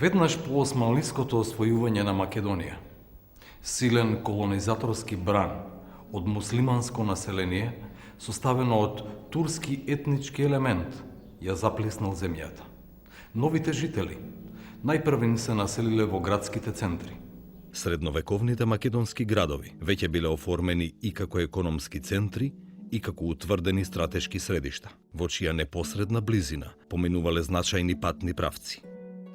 Веднаш по османлиското освојување на Македонија, силен колонизаторски бран од муслиманско население, составено од турски етнички елемент, ја заплеснал земјата. Новите жители најпрвин се населиле во градските центри. Средновековните македонски градови веќе биле оформени и како економски центри и како утврдени стратешки средишта, во чија непосредна близина поминувале значајни патни правци.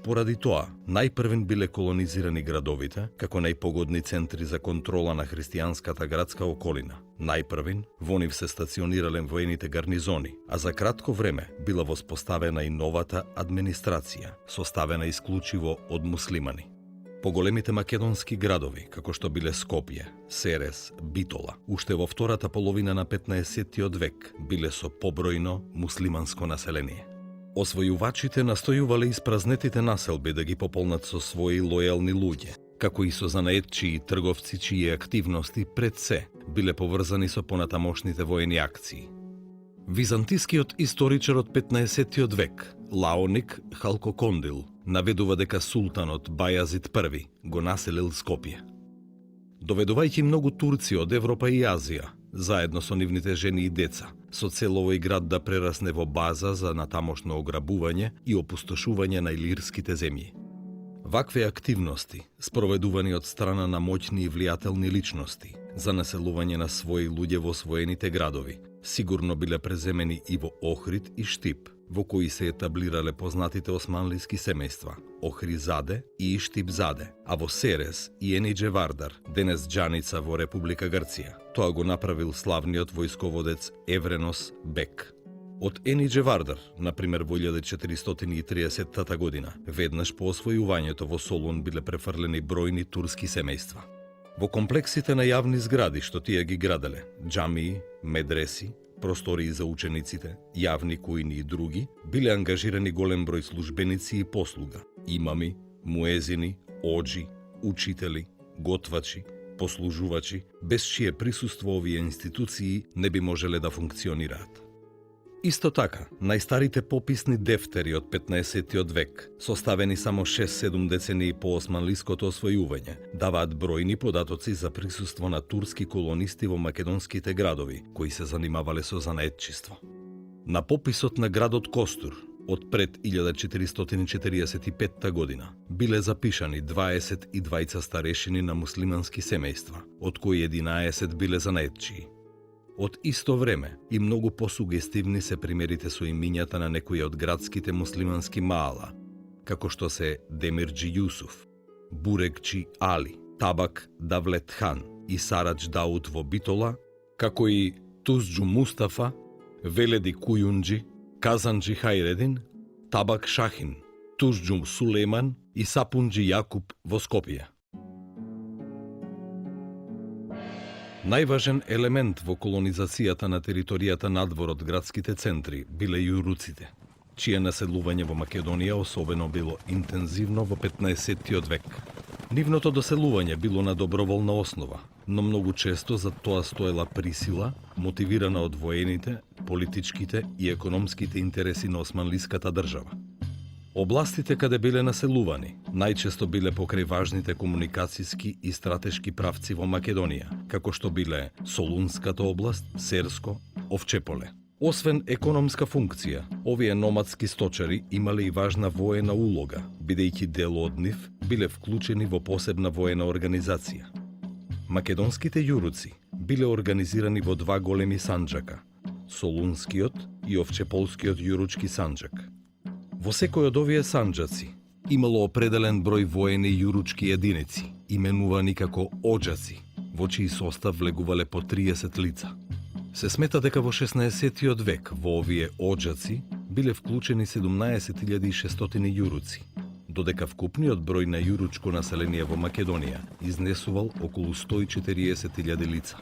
Поради тоа, најпрвен биле колонизирани градовите како најпогодни центри за контрола на христијанската градска околина. Најпрвен во нив се стационирале воените гарнизони, а за кратко време била воспоставена и новата администрација, составена исклучиво од муслимани. Поголемите македонски градови, како што биле Скопје, Серес, Битола, уште во втората половина на 15-тиот век биле со побројно муслиманско население. Освојувачите настојувале испразнетите населби да ги пополнат со своји лојални луѓе, како и со занаетчи и трговци чии активности пред се биле поврзани со понатамошните воени акции. Византискиот историчар од 15-тиот век, Лаоник Халкокондил, наведува дека султанот Бајазид I го населил Скопје. Доведувајќи многу турци од Европа и Азија, заедно со нивните жени и деца, со цел овој град да прерасне во база за натамошно ограбување и опустошување на илирските земји. Вакви активности, спроведувани од страна на моќни и влијателни личности, за населување на своји луѓе во освоените градови, сигурно биле преземени и во Охрид и Штип, во кои се етаблирале познатите османлиски семејства Охризаде и Иштипзаде, а во Серес и Енидже Вардар, денес Џаница во Република Грција. Тоа го направил славниот војсководец Евренос Бек. Од Енидже Вардар, например во 1430 година, веднаш по освојувањето во Солун биле префрлени бројни турски семејства. Во комплексите на јавни згради што тие ги граделе, џамии, медреси, простории за учениците, јавни кујни и други, биле ангажирани голем број службеници и послуга, имами, муезини, оџи, учители, готвачи, послужувачи, без чие присуство овие институции не би можеле да функционираат. Исто така, најстарите пописни дефтери од 15-тиот век, составени само 6-7 децении по османлиското освојување, даваат бројни податоци за присуство на турски колонисти во македонските градови, кои се занимавале со занаетчиство. На пописот на градот Костур, од пред 1445 година, биле запишани 22 старешини на муслимански семејства, од кои 11 биле занаетчии. Од исто време и многу посугестивни се примерите со имињата на некои од градските муслимански маала, како што се Демирџи Јусуф, Бурекчи Али, Табак Давлет Хан и Сарадж Дауд во Битола, како и Тузџу Мустафа, Веледи Кујунџи, Казанџи Хајредин, Табак Шахин, Тузџу Сулейман и Сапунџи Јакуб во Скопје. Најважен елемент во колонизацијата на територијата надвор од градските центри биле јуруците, чие населување во Македонија особено било интензивно во 15-тиот век. Нивното доселување било на доброволна основа, но многу често за тоа стоела присила, мотивирана од воените, политичките и економските интереси на османлиската држава. Областите каде биле населувани најчесто биле покрај важните комуникацијски и стратешки правци во Македонија, како што биле Солунската област, Серско, Овчеполе. Освен економска функција, овие номадски сточари имале и важна воена улога, бидејќи дел од нив биле вклучени во посебна воена организација. Македонските јуруци биле организирани во два големи санџака, Солунскиот и Овчеполскиот јуручки санџак. Во секој од овие санџаци имало определен број воени јуручки единици, именувани како оџаци, во чиј состав влегувале по 30 лица. Се смета дека во 16-тиот век во овие оџаци биле вклучени 17.600 јуруци, додека вкупниот број на јуручко население во Македонија изнесувал околу 140.000 лица.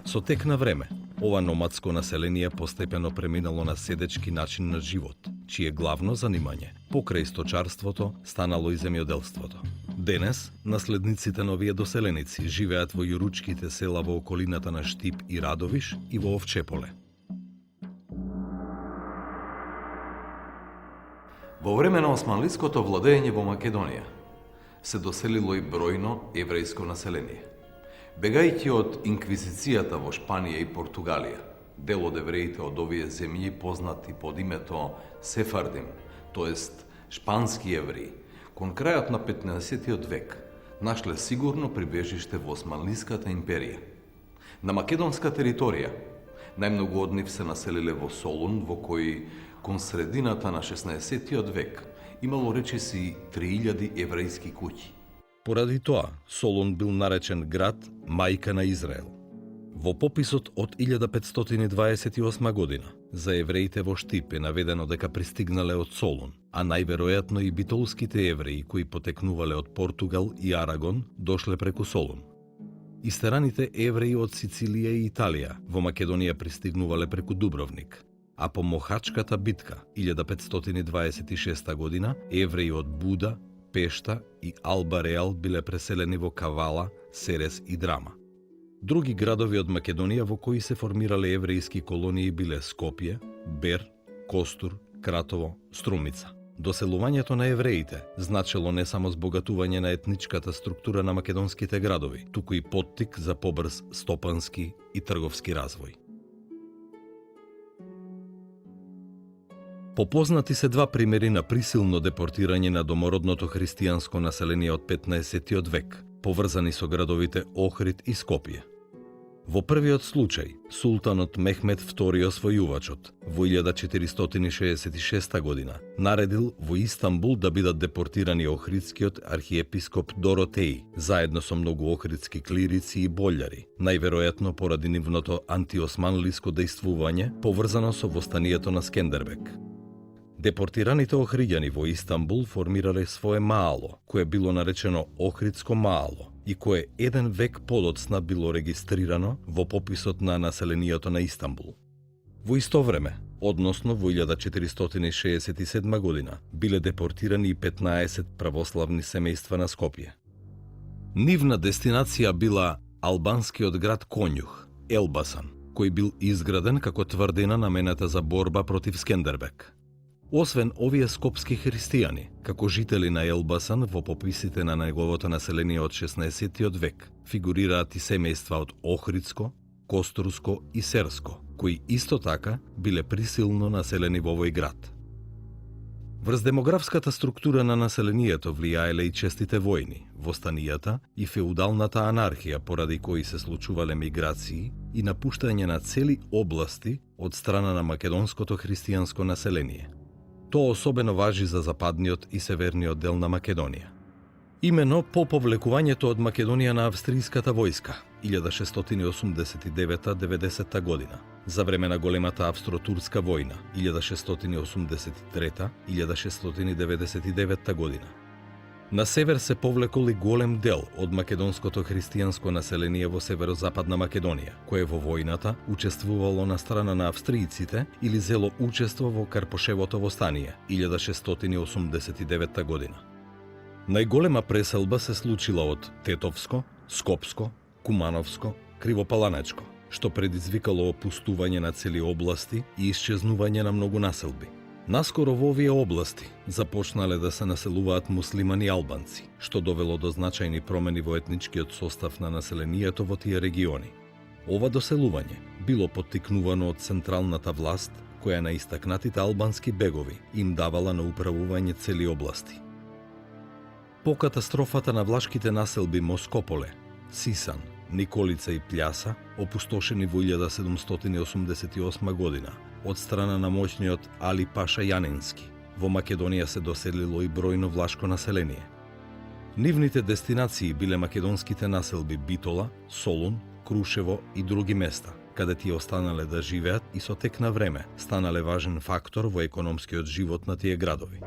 Со тек на време, ова номадско население постепено преминало на седечки начин на живот, чие главно занимање, покрај сточарството, станало и земјоделството. Денес, наследниците на овие доселеници живеат во јуручките села во околината на Штип и Радовиш и во Овчеполе. Во време на османлиското владење во Македонија се доселило и бројно еврејско население. Бегајќи од инквизицијата во Шпанија и Португалија, дел од евреите од овие земји познати под името Сефардим, тоест шпански евреи, кон крајот на 15 век нашле сигурно прибежиште во Османлиската империја. На македонска територија најмногу од нив се населиле во Солун, во кој кон средината на 16 век имало речиси 3000 еврејски куќи. Поради тоа, Солун бил наречен град мајка на Израел. Во пописот од 1528 година за евреите во Штип е наведено дека пристигнале од Солун, а најверојатно и битолските евреи кои потекнувале од Португал и Арагон дошле преку Солун. Истераните евреи од Сицилија и Италија во Македонија пристигнувале преку Дубровник, а по Мохачката битка 1526 година евреи од Буда, Пешта и Алба Реал биле преселени во Кавала, Серес и Драма. Други градови од Македонија во кои се формирале еврејски колонии биле Скопје, Бер, Костур, Кратово, Струмица. Доселувањето на евреите значело не само збогатување на етничката структура на македонските градови, туку и поттик за побрз стопански и трговски развој. Попознати се два примери на присилно депортирање на домородното христијанско население од 15 век, поврзани со градовите Охрид и Скопје. Во првиот случај, султанот Мехмед II освојувачот во 1466 година наредил во Истанбул да бидат депортирани охридскиот архиепископ Доротеј, заедно со многу охридски клирици и болјари, најверојатно поради нивното антиосманлиско дејствување поврзано со востанието на Скендербек. Депортираните охриѓани во Истанбул формирале свое маало, кое било наречено Охридско маало и кое еден век подоцна било регистрирано во пописот на населението на Истанбул. Во исто време, односно во 1467 година, биле депортирани и 15 православни семејства на Скопје. Нивна дестинација била албанскиот град Конјух, Елбасан, кој бил изграден како тврдина намената за борба против Скендербек. Освен овие скопски христијани, како жители на Елбасан во пописите на неговото население од 16 век, фигурираат и семејства од Охридско, Костурско и Серско, кои исто така биле присилно населени во овој град. Врз демографската структура на населението влијаеле и честите војни, востанијата и феудалната анархија поради кои се случувале миграции и напуштање на цели области од страна на македонското христијанско население. Тоа особено важи за западниот и северниот дел на Македонија. Имено по повлекувањето од Македонија на австријската војска 1689-90 година, за време на големата австро-турска војна 1683-1699 година. На север се повлекол и голем дел од македонското христијанско население во северозападна Македонија, кое во војната учествувало на страна на австријците или зело учество во Карпошевото востание 1689 година. Најголема преселба се случила од Тетовско, Скопско, Кумановско, Кривопаланечко, што предизвикало опустување на цели области и исчезнување на многу населби. Наскоро во овие области започнале да се населуваат муслимани албанци, што довело до значајни промени во етничкиот состав на населението во тие региони. Ова доселување било поттикнувано од централната власт, која на истакнатите албански бегови им давала на управување цели области. По катастрофата на влашките населби Москополе, Сисан, Николица и Пљаса, опустошени во 1788 година, од страна на моćниот Али Паша Јанински, во Македонија се доселило и бројно влашко население. Нивните дестинации биле македонските населби Битола, Солун, Крушево и други места, каде тие останале да живеат и со тек на време станале важен фактор во економскиот живот на тие градови.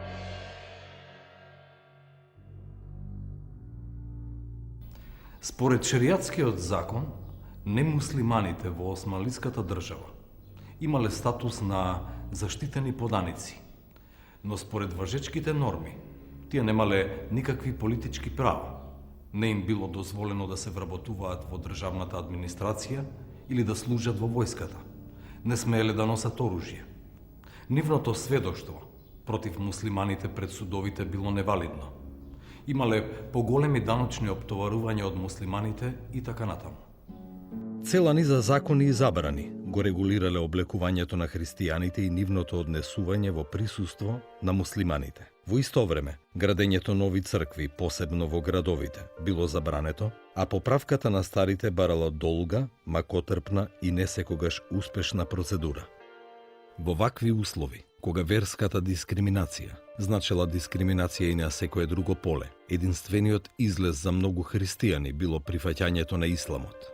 Според шеријатскиот закон, немуслиманите во османлиската држава имале статус на заштитени поданици, но според важечките норми, тие немале никакви политички права. Не им било дозволено да се вработуваат во државната администрација или да служат во војската. Не смееле да носат оружје. Нивното сведоштво против муслиманите пред судовите било невалидно. Имале поголеми даночни оптоварувања од муслиманите и така натаму. Цела низа закони и забрани го регулирале облекувањето на христијаните и нивното однесување во присуство на муслиманите. Во исто време, градењето нови цркви, посебно во градовите, било забрането, а поправката на старите барала долга, макотрпна и не секогаш успешна процедура. Во вакви услови, кога верската дискриминација значела дискриминација и на секое друго поле, единствениот излез за многу христијани било прифаќањето на исламот.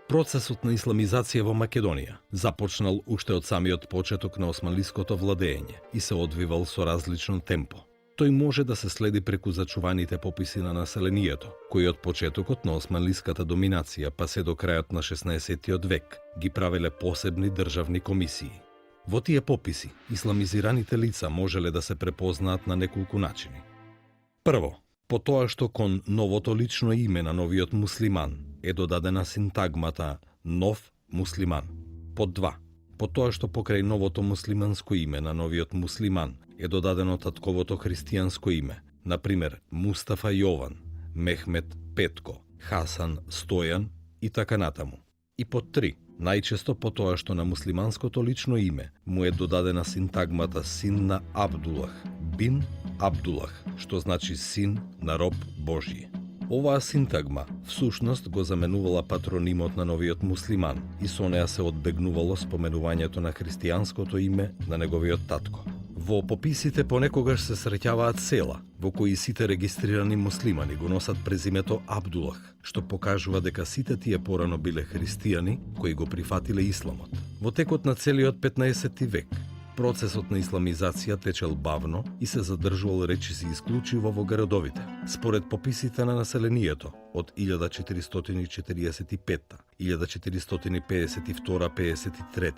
Процесот на исламизација во Македонија започнал уште од самиот почеток на османлиското владење и се одвивал со различно темпо. Тој може да се следи преку зачуваните пописи на населението, кои од почетокот на османлиската доминација па се до крајот на 16-тиот век ги правеле посебни државни комисии. Во тие пописи, исламизираните лица можеле да се препознаат на неколку начини. Прво, по тоа што кон новото лично име на новиот муслиман е додадена синтагмата «нов муслиман». Под 2. По тоа што покрај новото муслиманско име на новиот муслиман е додадено татковото христијанско име, например Мустафа Јован, Мехмет Петко, Хасан Стојан и така натаму. И под 3. Најчесто по тоа што на муслиманското лично име му е додадена синтагмата син на Абдулах, бин Абдулах, што значи син на роб Божји. Оваа синтагма всушност го заменувала патронимот на новиот муслиман и со неа се одбегнувало споменувањето на христијанското име на неговиот татко. Во пописите понекогаш се среќаваат села, во кои сите регистрирани муслимани го носат презимето Абдулах, што покажува дека сите тие порано биле христијани кои го прифатиле исламот. Во текот на целиот 15 век, процесот на исламизација течел бавно и се задржувал речиси исклучиво во градовите. Според пописите на населението од 1445, 1452-53,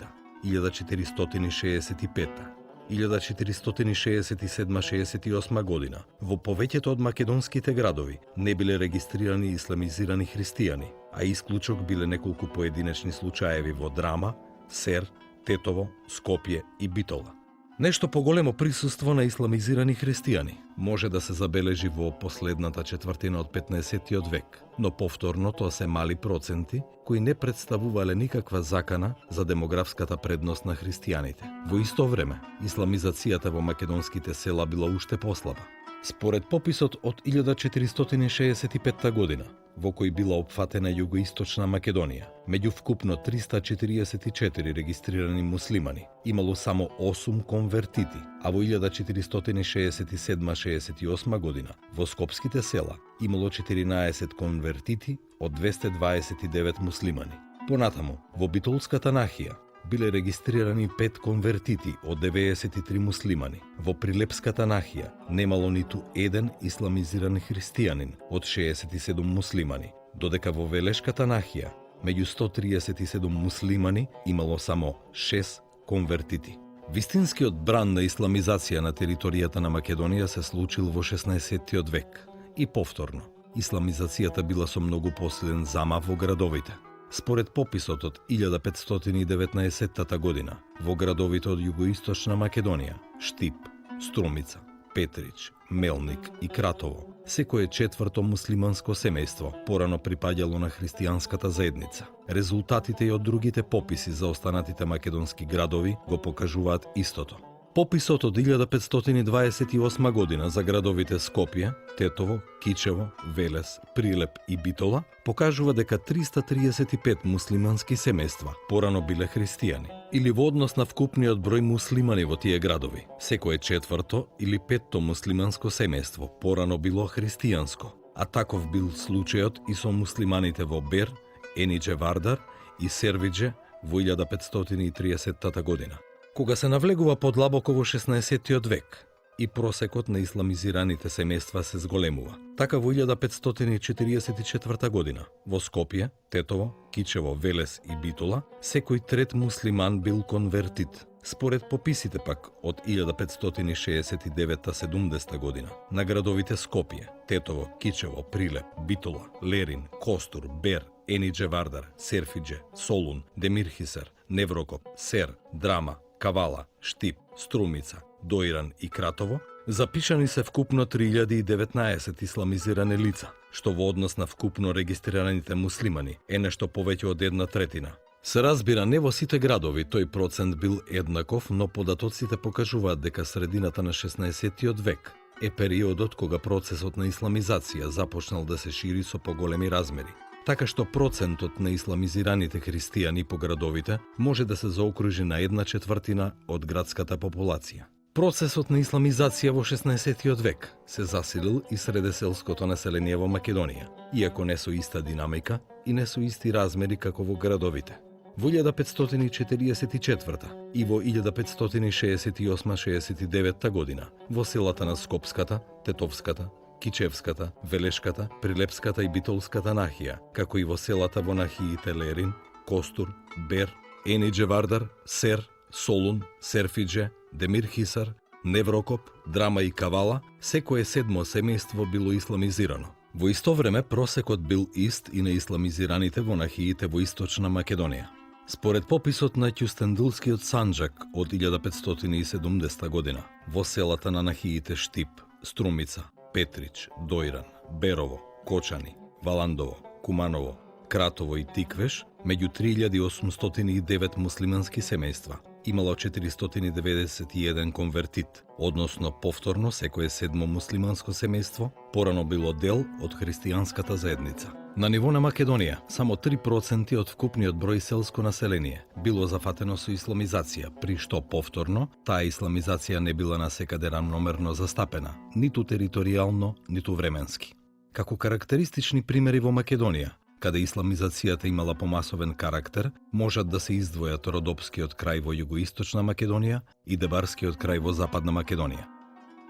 1465, 1467-68 година, во повеќето од македонските градови не биле регистрирани исламизирани христијани, а исклучок биле неколку поединечни случаеви во Драма, Сер, Тетово, Скопје и Битола. Нешто поголемо присуство на исламизирани христијани може да се забележи во последната четвртина од 15-тиот век, но повторно тоа се мали проценти кои не представувале никаква закана за демографската предност на христијаните. Во исто време, исламизацијата во македонските села била уште послаба. Според пописот од 1465 година, во кој била опфатена југоисточна Македонија, меѓу вкупно 344 регистрирани муслимани, имало само 8 конвертити, а во 1467-68 година во скопските села имало 14 конвертити од 229 муслимани. Понатаму, во Битолската нахија биле регистрирани 5 конвертити од 93 муслимани. Во Прилепската нахија немало ниту еден исламизиран христијанин од 67 муслимани, додека во Велешката нахија меѓу 137 муслимани имало само 6 конвертити. Вистинскиот бран на исламизација на територијата на Македонија се случил во 16-тиот век и повторно. Исламизацијата била со многу посилен замав во градовите. Според пописот од 1519 година, во градовите од југоисточна Македонија, Штип, Струмица, Петрич, Мелник и Кратово, секое четврто муслиманско семејство порано припаѓало на христијанската заедница. Резултатите и од другите пописи за останатите македонски градови го покажуваат истото. Пописот од 1528 година за градовите Скопје, Тетово, Кичево, Велес, Прилеп и Битола покажува дека 335 муслимански семејства порано биле христијани, или во однос на вкупниот број муслимани во тие градови. Секое четврто или петто муслиманско семејство порано било христијанско, а таков бил случајот и со муслиманите во Бер, Енидже Вардар и Сервидже во 1530 година. Кога се навлегува подлабоко во 16-тиот век и просекот на исламизираните семејства се зголемува. Така во 1544 година во Скопје, Тетово, Кичево, Велес и Битола секој трет муслиман бил конвертит. Според пописите пак од 1569-70 година на градовите Скопје, Тетово, Кичево, Прилеп, Битола, Лерин, Костур, Бер, Енидже Вардар, Серфидже, Солун, Демирхисар, Неврокоп, Сер, Драма, Кавала, Штип, Струмица, Доиран и Кратово, запишани се вкупно 3019 исламизирани лица, што во однос на вкупно регистрираните муслимани е нешто повеќе од 1/3. Се разбира, не во сите градови тој процент бил еднаков, но податоците покажуваат дека средината на 16-тиот век е периодот кога процесот на исламизација започнал да се шири со поголеми размери. Така што процентот на исламизираните христијани по градовите може да се заокружи на 1/4 од градската популација. Процесот на исламизација во 16-тиот век се засилил и среде селското население во Македонија, иако не со иста динамика и не со исти размери како во градовите. Во 1544 и во 1568-69 година во селата на Скопската, Тетовската, Кичевската, Велешката, Прилепската и Битолската нахија, како и во селата во нахиите Лерин, Костур, Бер, Енидже Вардар, Сер, Солун, Серфидже, Демир Хисар, Неврокоп, Драма и Кавала, секое седмо семејство било исламизирано. Во исто време просекот бил ист и на исламизираните во нахиите во Источна Македонија. Според пописот на Ќустендилскиот Санџак од 1570 година, во селата на нахиите Штип, Струмица, Петрич, Доиран, Берово, Кочани, Валандово, Куманово, Кратово и Тиквеш, меѓу 3809 муслимански семејства, имало 491 конвертит, односно повторно секое седмо муслиманско семејство порано било дел од христијанската заедница. На ниво на Македонија, само 3% од вкупниот број селско население било зафатено со исламизација, при што повторно таа исламизација не била насекаде рамномерно застапена, ниту територијално, ниту временски. Како карактеристични примери во Македонија, каде исламизацијата имала помасовен карактер, можат да се издвојат Родопскиот крај во југоисточна Македонија и Дебарскиот крај во западна Македонија.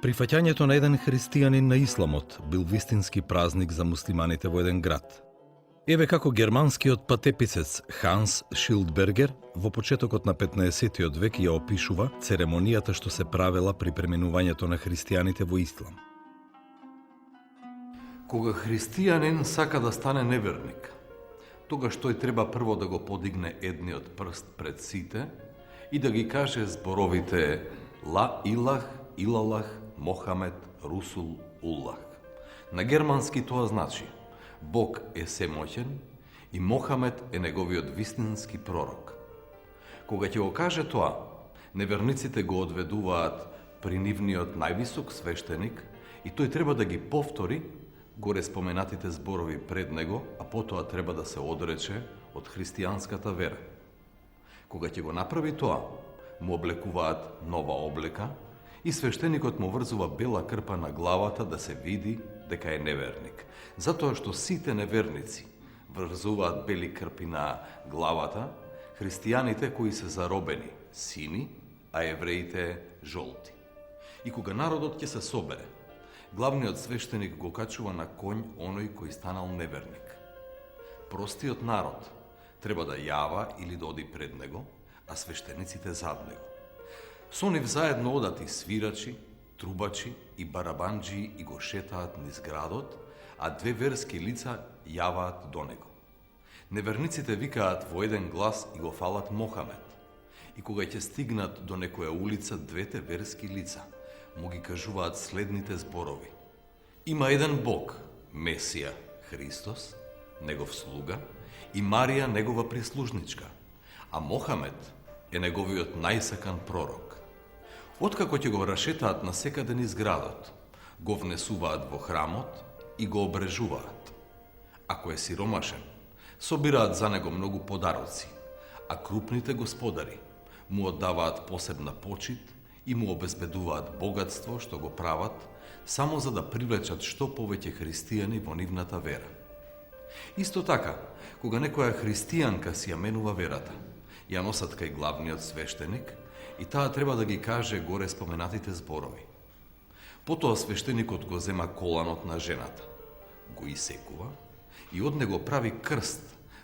Прифаќањето на еден христијанин на исламот бил вистински празник за муслиманите во еден град. Еве како германскиот патеписец Ханс Шилдбергер во почетокот на 15-тиот век ја опишува церемонијата што се правела при преминувањето на христијаните во ислам. Кога христијанин сака да стане неверник, тогаш тој треба прво да го подигне едниот прст пред сите и да ги каже зборовите Ла илах, илалах, Мохамед, Русул, Уллах. На германски тоа значи Бог е семоќен и Мохамед е неговиот вистински пророк. Кога ќе го каже тоа, неверниците го одведуваат при нивниот највисок свештеник и тој треба да ги повтори горе споменатите зборови пред него, а потоа треба да се одрече од христијанската вера. Кога ќе го направи тоа, му облекуваат нова облека и свештеникот му врзува бела крпа на главата да се види дека е неверник. Затоа што сите неверници врзуваат бели крпи на главата, христијаните кои се заробени сини, а евреите жолти. И кога народот ќе се собере, главниот свештеник го качува на конј оној кој станал неверник. Простиот народ треба да јава или да оди пред него, а свештениците зад него. Со нив заедно одат и свирачи, трубачи и барабанџи и го шетаат низ градот, а две верски лица јаваат до него. Неверниците викаат во еден глас и го фалат Мохамед. И кога ќе стигнат до некоја улица, двете верски лица му ги кажуваат следните зборови. Има еден Бог, Месија, Христос, негов слуга, и Марија, негова прислужничка, а Мохамед е неговиот најсакан пророк. Откако ќе го рашетаат на секаде низ градот, го внесуваат во храмот и го обрежуваат. Ако е сиромашен, собираат за него многу подароци, а крупните господари му оддаваат посебна почит и му обезбедуваат богатство што го прават само за да привлечат што повеќе христијани во нивната вера. Исто така, кога некоја христијанка си ја менува верата, ја носат кај главниот свештеник и таа треба да ги каже горе споменатите зборови. Потоа свештеникот го зема коланот на жената, го исекува и од него прави крст,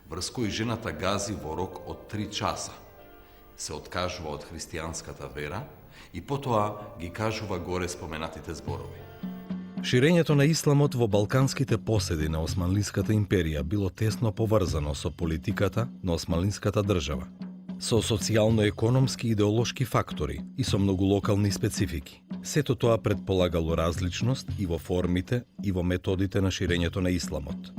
врз кој жената гази во рок од 3 часа. Се откажува од христијанската вера и потоа ги кажува горе споменатите зборови. Ширењето на исламот во балканските поседи на Османлиската империја било тесно поврзано со политиката на Османлиската држава. со социјално-економски и идеолошки фактори и со многу локални специфики. Сето тоа предполагало различност и во формите и во методите на ширењето на исламот.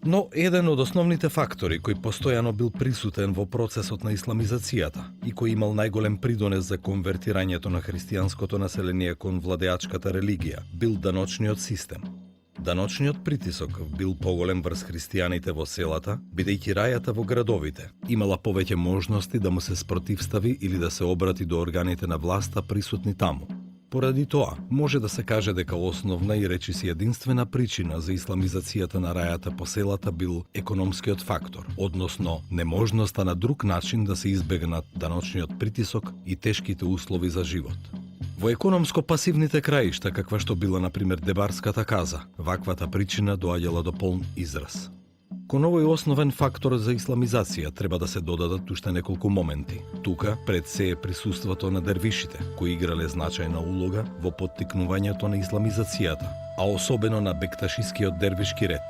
Но еден од основните фактори кој постојано бил присутен во процесот на исламизацијата и кој имал најголем придонес за конвертирањето на христијанското население кон владеачката религија бил даночниот систем. Даночниот притисок бил поголем врз христијаните во селата, бидејќи рајата во градовите имала повеќе можности да му се спротивстави или да се обрати до органите на власта присутни таму. Поради тоа, може да се каже дека основна и речиси единствена причина за исламизацијата на рајата по селата бил економскиот фактор, односно неможноста на друг начин да се избегнат даночниот притисок и тешките услови за живот. Во економско-пасивните краишта, каква што била, например, Дебарската каза, ваквата причина доаѓала до полн израз. Кон овој основен фактор за исламизација треба да се додадат уште неколку моменти. Тука пред се е присуството на дервишите, кои играле значајна улога во поттикнувањето на исламизацијата, а особено на бекташискиот дервишки ред.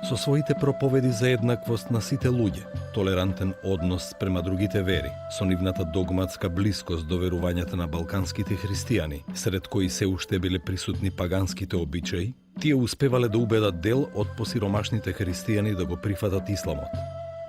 Со своите проповеди за еднаквост на сите луѓе, толерантен однос према другите вери, со нивната догматска блискост до верувањата на балканските христијани, сред кои се уште биле присутни паганските обичаи, тие успевале да убедат дел од посиромашните христијани да го прифатат исламот.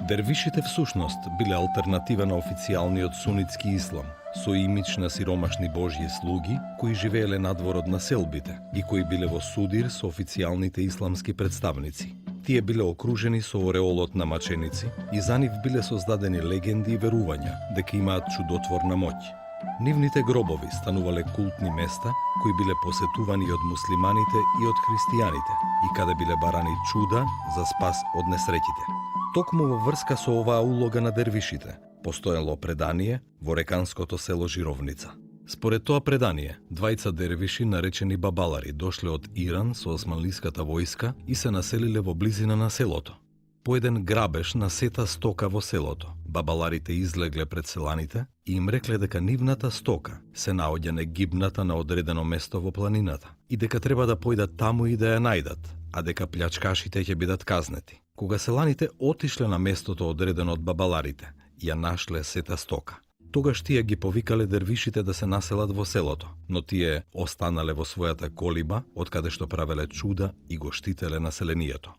Дервишите всушност биле алтернатива на официјалниот сунитски ислам, со имидж на сиромашни божји слуги кои живееле надвор од населбите и кои биле во судир со официјалните исламски представници. Тие биле окружени со ореолот на маченици и за нив биле создадени легенди и верувања дека имаат чудотворна моќ. Нивните гробови станувале култни места кои биле посетувани од муслиманите и од христијаните и каде биле барани чуда за спас од несреќите. Токму во врска со оваа улога на дервишите, постоело предание во реканското село Жировница. Според тоа предание, двајца дервиши наречени бабалари дошле од Иран со османлиската војска и се населиле во близина на селото. По еден грабеж на сета стока во селото, бабаларите излегле пред селаните и им рекле дека нивната стока се наоѓа негибната на одредено место во планината и дека треба да појдат таму и да ја најдат, а дека плячкашите ќе бидат казнети. Кога селаните отишле на местото одредено од бабаларите, ја нашле сета стока. Тогаш тие ги повикале дервишите да се населат во селото, но тие останале во својата колиба, од каде што правеле чуда и го штителе населението.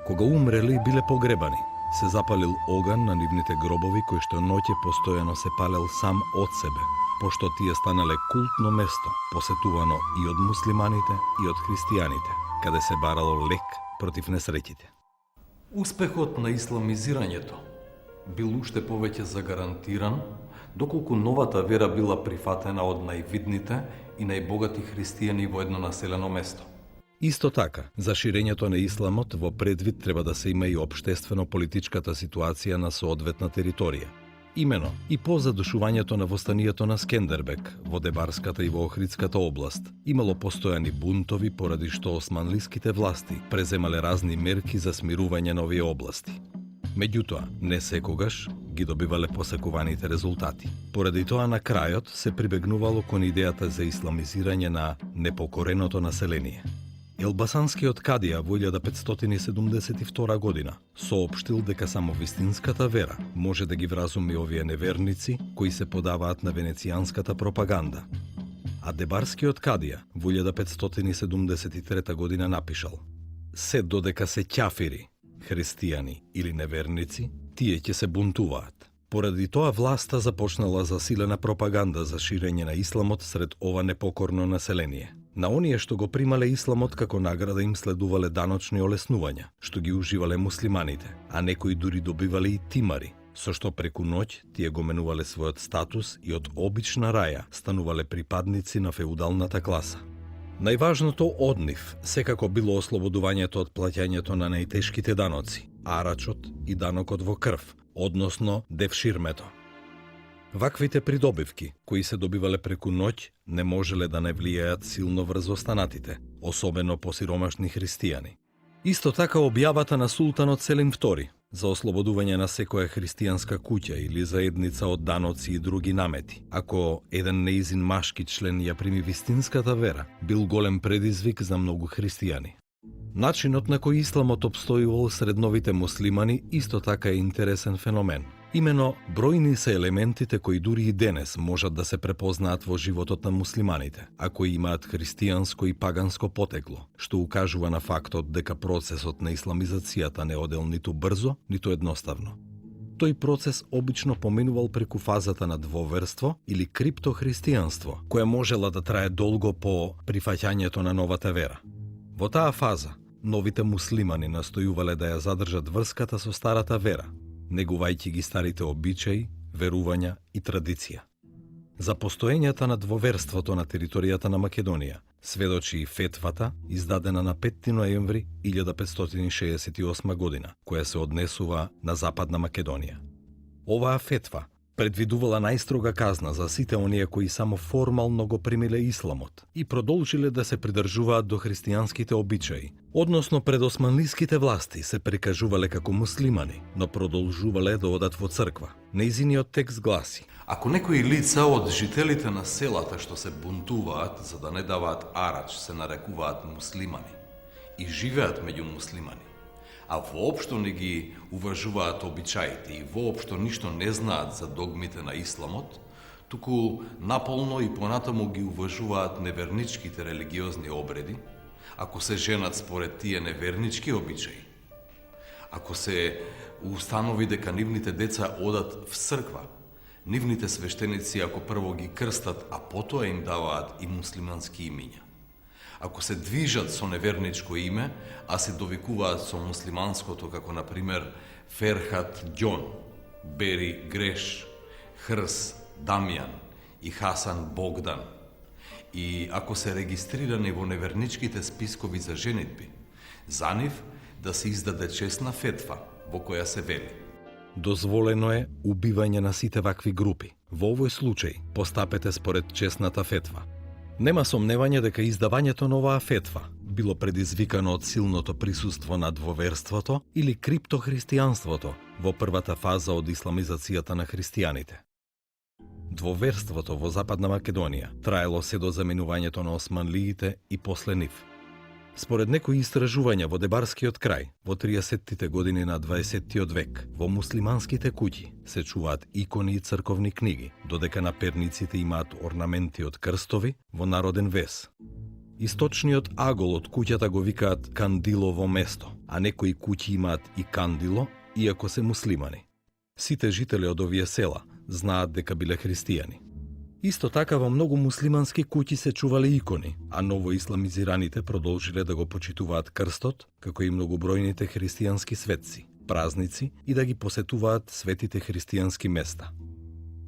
Кога умрели и биле погребани, се запалил оган на нивните гробови кој што ноќе постојано се палел сам од себе, пошто тие станале култно место, посетувано и од муслиманите и од христијаните, каде се барало лек против несреќите. Успехот на исламизирањето бил уште повеќе загарантиран, доколку новата вера била прифатена од највидните и најбогати христијани во едно населено место. Исто така, за ширењето на исламот во предвид треба да се има и општествено-политичката ситуација на соодветна територија. Имено, и по задушувањето на востанието на Скендербек во Дебарската и во Охридската област, имало постојани бунтови поради што османлиските власти преземале разни мерки за смирување на овие области. Меѓутоа, не секогаш ги добивале посакуваните резултати. Поради тоа на крајот се прибегнувало кон идејата за исламизирање на непокореното население. Елбасанскиот кадија во 1572 година соопштил дека само вистинската вера може да ги вразуми овие неверници кои се подаваат на венецијанската пропаганда. А Дебарскиот кадија во 1573 година напишал: се додека се ќафири, христијани или неверници, тие ќе се бунтуваат. Поради тоа власта започнала засилена пропаганда за ширење на исламот сред ова непокорно население. На оние што го примале исламот како награда им следувале даночни олеснувања, што ги уживале муслиманите, а некои дури добивале и тимари, со што преку ноќ тие го менувале својот статус и од обична раја станувале припадници на феудалната класа. Најважното од нив секако било ослободувањето од плаќањето на најтешките даноци, арачот и данокот во крв, односно девширмето. Ваквите придобивки, кои се добивале преку ноќ, не можеле да не влијаат силно врз останатите, особено посиромашни христијани. Исто така објавата на султанот Селим II за ослободување на секоја христијанска куќа или заедница од даноци и други намети, ако еден неизин машки член ја прими вистинската вера, бил голем предизвик за многу христијани. Начинот на кој исламот обстојувал сред новите муслимани исто така е интересен феномен. Имено, бројни се елементите кои дури и денес можат да се препознаат во животот на муслиманите, а кои имаат христијанско и паганско потекло, што укажува на фактот дека процесот на исламизацијата не одел ниту брзо, ниту едноставно. Тој процес обично поминувал преку фазата на двоверство или криптохристијанство, која можела да трае долго по прифаќањето на новата вера. Во таа фаза, новите муслимани настојувале да ја задржат врската со старата вера, негувајќи ги старите обичаи, верувања и традиција. За постоењата на двоверството на територијата на Македонија сведочи и фетвата, издадена на 5 ноември 1568 година, која се однесува на Западна Македонија. Оваа фетва предвидувала најстрога казна за сите оние кои само формално го примиле исламот и продолжиле да се придржуваат до христијанските обичаи, односно пред османлиските власти се прикажувале како муслимани, но продолжувале да одат во црква. Нејзиниот текст гласи: Ако некои лица од жителите на селата што се бунтуваат за да не даваат арач се нарекуваат муслимани и живеат меѓу муслимани, а воопшто не ги уважуваат обичаите и воопшто ништо не знаат за догмите на исламот, туку наполно и понатаму ги уважуваат неверничките религиозни обреди, ако се женат според тие невернички обичаи, ако се установи дека нивните деца одат в црква, нивните свештеници ако прво ги крстат, а потоа им даваат и муслимански имиња, ако се движат со неверничко име, а се довикуваат со муслиманското, како например Ферхат Ѓон, Бери Греш, Хрс Дамјан и Хасан Богдан, и ако се регистрирани во неверничките спискови за женитби, за нив да се издаде честна фетва во која се вели: дозволено е убивање на сите вакви групи. Во овој случај постапете според честната фетва. Нема сомневање дека издавањето на оваа фетва било предизвикано од силното присуство на двоверството или криптохристијанството во првата фаза од исламизацијата на христијаните. Двоверството во Западна Македонија траело се до заминувањето на османлиите и после нив. Според некои истражувања во Дебарскиот крај, во 30-тите години на 20-тиот век, во муслиманските куќи се чуваат икони и црковни книги, додека на перниците имаат орнаменти од крстови во народен вес. Источниот агол од куќата го викаат кандилово место, а некои куќи имаат и кандило, иако се муслимани. Сите жители од овие села знаат дека биле христијани. Исто така во многу муслимански куќи се чувале икони, а новоисламизираните продолжиле да го почитуваат крстот, како и многобројните христијански светци, празници и да ги посетуваат светите христијански места.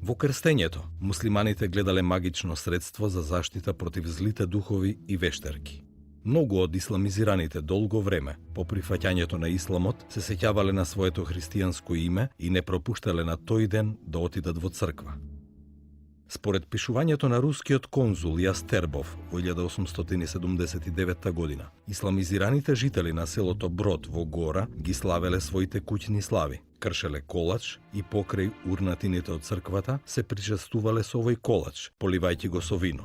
Во крстењето, муслиманите гледале магично средство за заштита против злите духови и вештерки. Многу од исламизираните долго време, по прифаќањето на исламот, се сеќавале на своето христијанско име и не пропуштале на тој ден да отидат во црква. Според пишувањето на рускиот конзул Јастербов во 1879 година, исламизираните жители на селото Брод во Гора ги славеле своите куќни слави, кршеле колач и покрај урнатините од црквата се причестувале со овој колач, поливајќи го со вино.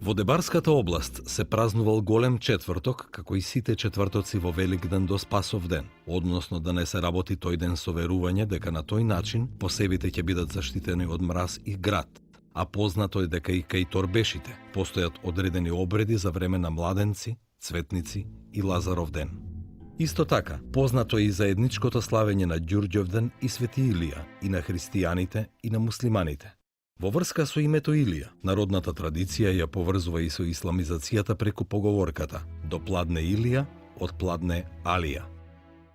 Во Дебарската област се празнувал голем четврток, како и сите четвртоци во Великден до Спасов ден, односно да не се работи тој ден со верување дека на тој начин посебите ќе бидат заштитени од мраз и град. А познато е дека и кај торбешите постојат одредени обреди за време на младенци, цветници и Лазаров ден. Исто така, познато е и заедничкото славење на Ѓурѓовден и Свети Илија, и на христијаните и на муслиманите. Во врска со името Илија, народната традиција ја поврзува и со исламизацијата преку поговорката «До пладне Илија, од пладне Алија».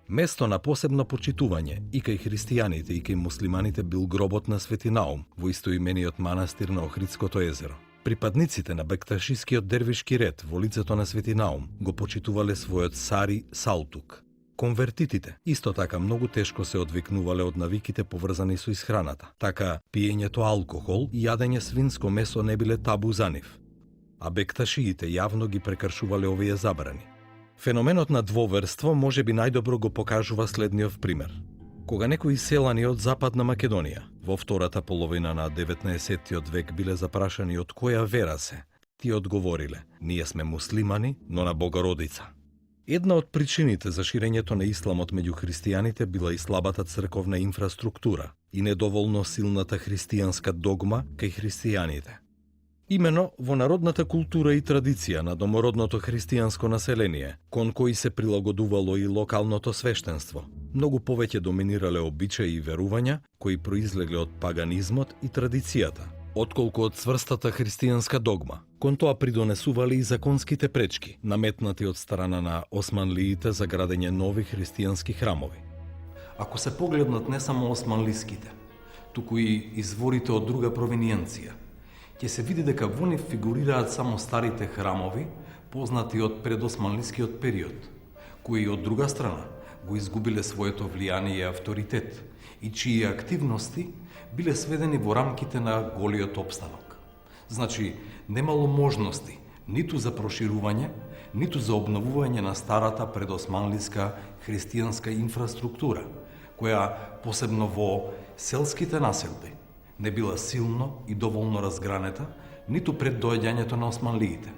Место на посебно почитување и кај христијаните и кај муслиманите бил гробот на Свети Наум во истоимениот манастир на Охридското езеро. Припадниците на бекташискиот дервишки ред во лицето на Свети Наум го почитувале својот Сари Салтук. Конвертитите исто така многу тешко се одвикнувале од навиките поврзани со исхраната, така пиењето алкохол и јадење свинско месо не биле табу за нив. А бекташиите јавно ги прекршувале овие забрани. Феноменот на двоверство може би најдобро го покажува следниот пример. Кога некои селани од Западна Македонија во втората половина на 19-тиот век биле запрашани од која вера се, тие одговориле: ние сме муслимани, но на Богородица. Една од причините за ширењето на исламот меѓу христијаните била и слабата црковна инфраструктура и недоволно силната христијанска догма кај христијаните. Имено во народната култура и традиција на домородното христијанско население, кон кои се прилагодувало и локалното свештенство, многу повеќе доминирале обичаи и верувања кои произлегле од паганизмот и традицијата, отколку од цврстата христијанска догма. Кон тоа придонесували и законските пречки, наметнати од страна на османлиите за градење нови христијански храмови. Ако се погледнат не само османлиските, туку и изворите од друга провиниенција, ќе се види дека во нив фигурираат само старите храмови, познати од предосманлискиот период, кои од друга страна го изгубиле своето влијание и авторитет и чии активности биле сведени во рамките на голиот опстанок. Значи, немало можности ниту за проширување, ниту за обновување на старата предосманлиска христијанска инфраструктура, која посебно во селските населби не била силно и доволно разгранета, ниту пред доаѓањето на османлиите.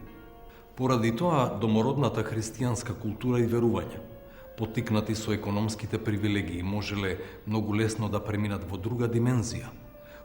Поради тоа, домородната христијанска култура и верувања, поттикнати со економските привилегии, можеле многу лесно да преминат во друга димензија,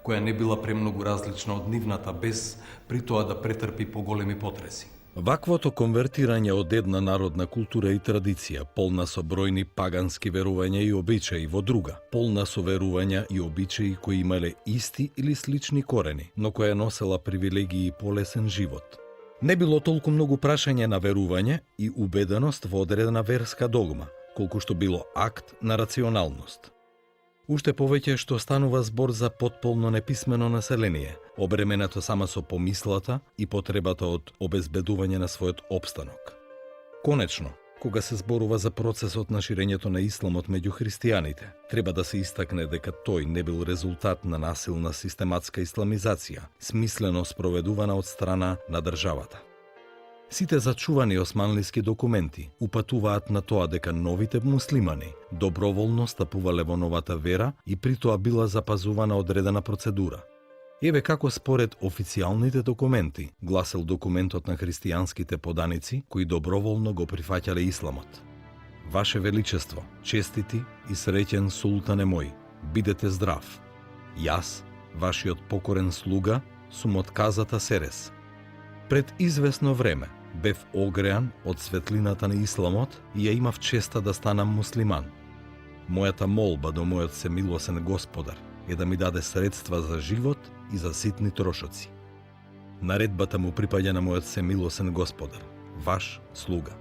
која не била премногу различна од нивната, без при тоа да претрпи поголеми потреси. Ваквото конвертирање од една народна култура и традиција, полна со бројни пагански верувања и обичаи, во друга, полна со верувања и обичаи кои имале исти или слични корени, но која носела привилегии и полесен живот. Не било толку многу прашање на верување и убеденост во одредена верска догма, колку што било акт на рационалност. Уште повеќе што станува збор за потполно неписмено население, обременето само со помислата и потребата од обезбедување на својот опстанок. Конечно, кога се зборува за процесот на ширењето на исламот меѓу христијаните, треба да се истакне дека тој не бил резултат на насилна систематска исламизација, смислено спроведувана од страна на државата. Сите зачувани османлиски документи упатуваат на тоа дека новите муслимани доброволно стапувале во новата вера и при тоа била запазувана одредена процедура. Еве како според официјалните документи гласел документот на христијанските поданици кои доброволно го прифаќале исламот. Ваше Величество, честити и среќен султане мој, бидете здрав. Јас, вашиот покорен слуга, сум од казата Серес. Пред известно време бев огреан од светлината на исламот и ја имав честа да станам муслиман. Мојата молба до мојот всемилосен Господар е да ми даде средства за живот и за ситни трошоци. Наредбата му припаѓа на мојот всемилосен Господар, ваш слуга.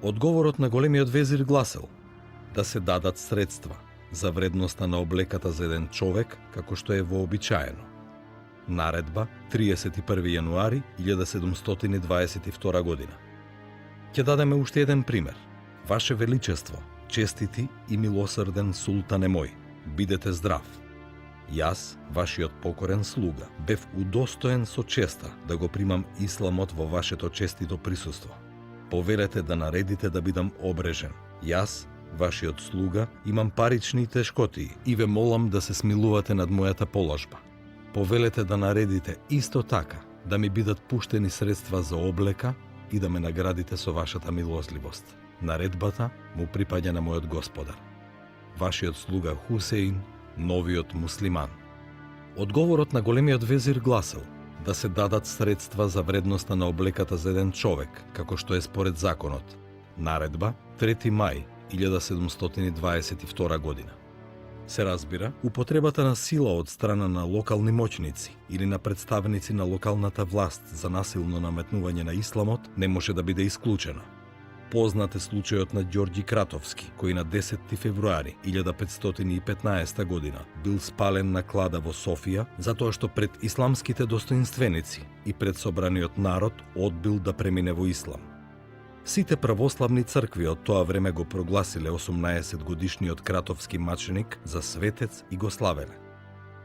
Одговорот на големиот везир гласел да се дадат средства за вредноста на облеката за еден човек како што е вообичаено. Наредба 31 јануари 1722 година. Ќе дадеме уште еден пример. Ваше Величество, честити и милосрден султане мој, бидете здрав. Јас, вашиот покорен слуга, бев удостоен со честа да го примам исламот во вашето честито присуство. Повелете да наредите да бидам обрежен. Јас, вашиот слуга, имам парични тешкотии и ве молам да се смилувате над мојата положба. Повелете да наредите исто така да ми бидат пуштени средства за облека и да ме наградите со вашата милосливост. Наредбата му припаѓа на мојот Господар. Вашиот слуга Хусеин, новиот муслиман. Одговорот на големиот везир гласел да се дадат средства за вредноста на облеката за еден човек, како што е според законот. Наредба 3 мај 1722 година. Се разбира, употребата на сила од страна на локални моќници или на представници на локалната власт за насилно наметнување на исламот не може да биде исклучена. Познат е случајот на Ѓорѓи Кратовски, кој на 10 февруари 1515 година бил спален на клада во Софија затоа што пред исламските достоинственици и пред собраниот народ одбил да премине во ислам. Сите православни цркви од тоа време го прогласиле 18 годишниот Кратовски маченик за светец и го славеле.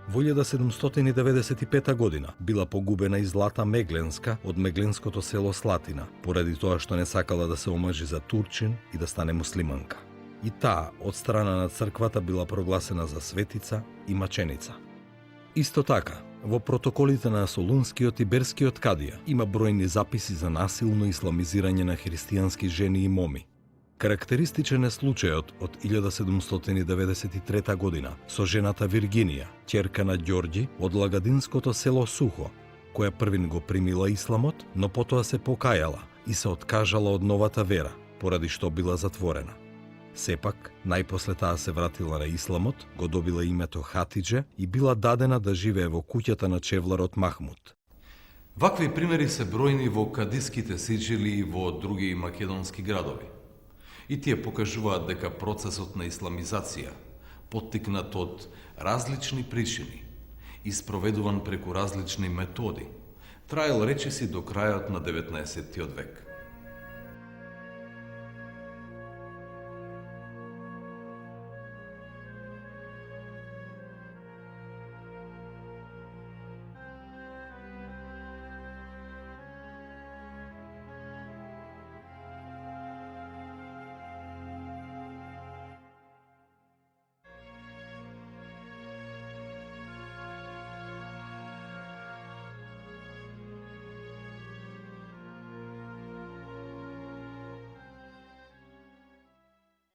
Во 1795 година била погубена и Злата Мегленска од мегленското село Слатина, поради тоа што не сакала да се омажи за турчин и да стане муслиманка. И таа од страна на црквата била прогласена за светица и маченица. Исто така, во протоколите на Солунскиот и Берскиот кадија има бројни записи за насилно исламизирање на христијански жени и моми. Карактеристичен е случајот од 1793 година со жената Виргинија, ќерка на Ѓорѓи од лагадинското село Сухо, која првин го примила исламот, но потоа се покајала и се откажала од новата вера, поради што била затворена. Сепак, најпосле таа се вратила на исламот, го добила името Хатидже и била дадена да живее во куќата на чевларот Махмуд. Вакви примери се бројни во кадиските сиџили и во други македонски градови. И тие покажуваат дека процесот на исламизација, поттикнат од различни причини и спроведуван преку различни методи, траел речиси до крајот на 19. век.